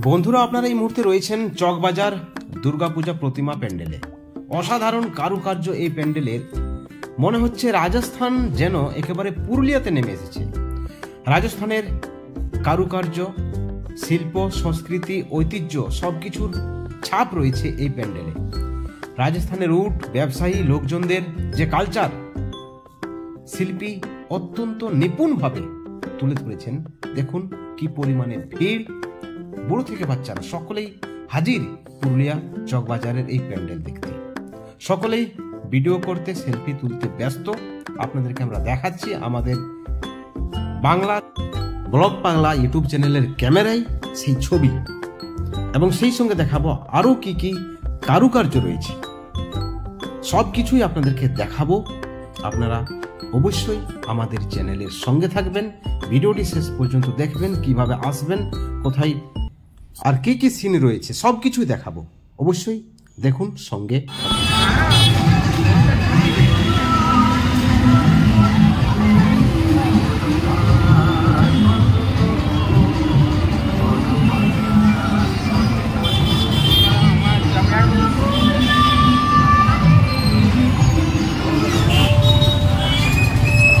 বন্ধুরা, আপনারা এই মুহূর্তে রয়েছেন চকবাজার দুর্গাপূজা প্রতিমা প্যান্ডেলে। অসাধারণ কারুকার্য এই প্যান্ডেলের, মনে হচ্ছে রাজস্থান যেন একেবারে পুরুলিয়াতে নেমে এসেছে। রাজস্থানের কারুকার্য, শিল্প, সংস্কৃতি, ঐতিহ্য সবকিছুর ছাপ রয়েছে এই প্যান্ডেলে। রাজস্থানের উট ব্যবসায়ী লোকজনদের যে কালচার, শিল্পী অত্যন্ত নিপুণভাবে তুলে ধরেছেন। দেখুন কি পরিমাণে ভিড়, বুড়ো থেকে বাচ্চারা সকলেই হাজির পুরুলিয়া চকবাজারের এই প্যান্ডেল দেখতে। সকলেই ভিডিও করতে, সেলফি তুলতে ব্যস্ত। আপনাদেরকে আমরা দেখাচ্ছি আমাদের বাংলা ব্লগ বাংলা ইউটিউব চ্যানেলের ক্যামেরায় সেই ছবি, এবং সেই সঙ্গে দেখাবো আরো কি কি কারুকার্য রয়েছে। সব কিছুই আপনাদেরকে দেখাবো। আপনারা অবশ্যই আমাদের চ্যানেলের সঙ্গে থাকবেন, ভিডিওটি শেষ পর্যন্ত দেখবেন, কিভাবে আসবেন, কোথায় আর কি কি সিন রয়েছে সবকিছুই দেখাবো। অবশ্যই দেখুন, সঙ্গে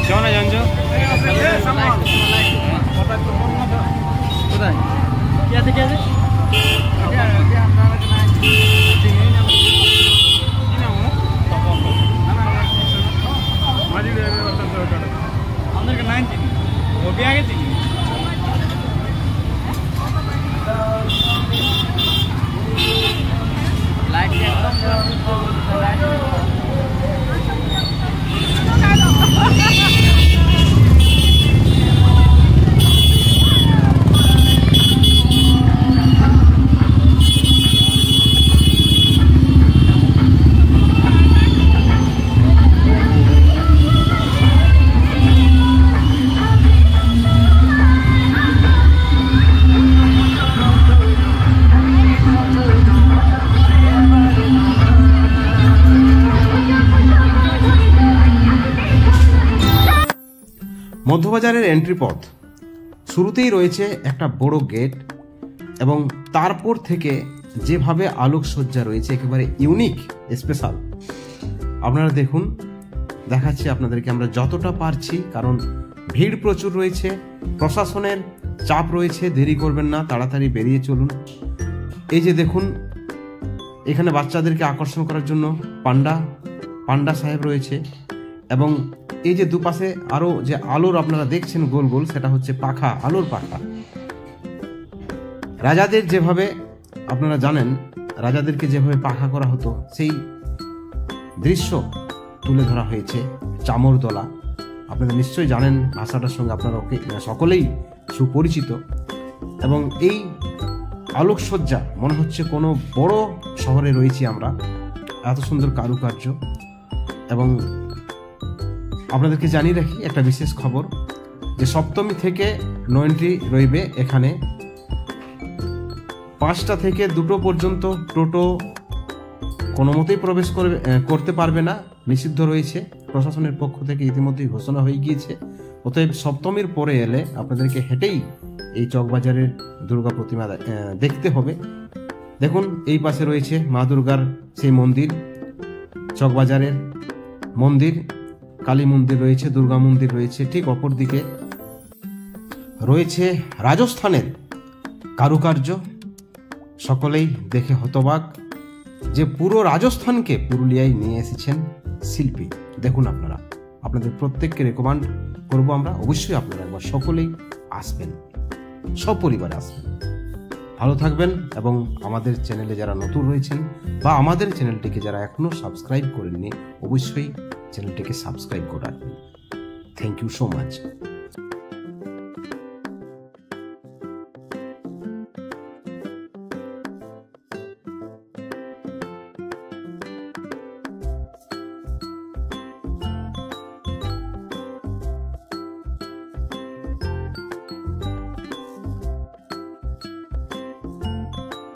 কেমন জানছো কোথায় কি আছে কি আছে মধ্যবাজারের এন্ট্রি পথ। শুরুতেই রয়েছে একটা বড় গেট, এবং তারপর থেকে যেভাবে আলোকসজ্জা রয়েছে একেবারে ইউনিক, স্পেশাল। আপনারা দেখুন, দেখাচ্ছি আপনাদেরকে আমরা যতটা পারছি, কারণ ভিড় প্রচুর রয়েছে, প্রশাসনের চাপ রয়েছে। দেরি করবেন না, তাড়াতাড়ি বেরিয়ে চলুন। এই যে দেখুন, এখানে বাচ্চাদেরকে আকর্ষণ করার জন্য পান্ডা সাহেব রয়েছে, এবং এই যে দুপাশে আরো যে আলোর আপনারা দেখছেন গোল গোল, সেটা হচ্ছে পাখা, আলোর পাখা। রাজাদের যেভাবে, আপনারা জানেন রাজাদেরকে যেভাবে পাখা করা হতো, সেই দৃশ্য তুলে ধরা হয়েছে চামরতলা। আপনারা নিশ্চয়ই জানেন ভাষাটার সঙ্গে, আপনারা সকলেই সুপরিচিত। এবং এই আলোকসজ্জা মনে হচ্ছে কোনো বড় শহরে রয়েছি আমরা, এত সুন্দর কারুকার্য। এবং আপনাদেরকে জানিয়ে রাখি একটা বিশেষ খবর, যে সপ্তমী থেকে নো এন্ট্রি রইবে এখানে। 5টা থেকে 2টো পর্যন্ত টোটো কোনো মতেই প্রবেশ করতে পারবে না, নিষিদ্ধ রয়েছে। প্রশাসনের পক্ষ থেকে ইতিমধ্যেই ঘোষণা হয়ে গিয়েছে। অতএব সপ্তমীর পরে এলে আপনাদেরকে হেঁটেই এই চকবাজারের দুর্গা প্রতিমা দেখতে হবে। দেখুন, এই পাশে রয়েছে মা দুর্গার সেই মন্দির, চকবাজারের মন্দির, কালী মন্দির রয়েছে, দুর্গা মন্দির রয়েছে। ঠিক অপর দিকে রয়েছে রাজস্থানের কারুকার্য। সকলেই দেখে হতবাক যে পুরো রাজস্থানকে পুরুলিয়ায় নিয়ে এসেছেন শিল্পী। দেখুন আপনারা, আপনাদের প্রত্যেককে রেকমেন্ড করবো আমরা, অবশ্যই আপনারা একবার সকলেই আসবেন, সপরিবারে আসবেন। ভালো থাকবেন, এবং আমাদের চ্যানেলে যারা নতুন রয়েছেন বা আমাদের চ্যানেলটিকে যারা এখনো সাবস্ক্রাইব করেননি, অবশ্যই চ্যানেলটিকে সাবস্ক্রাইব করে রাখবেন। Thank you so much.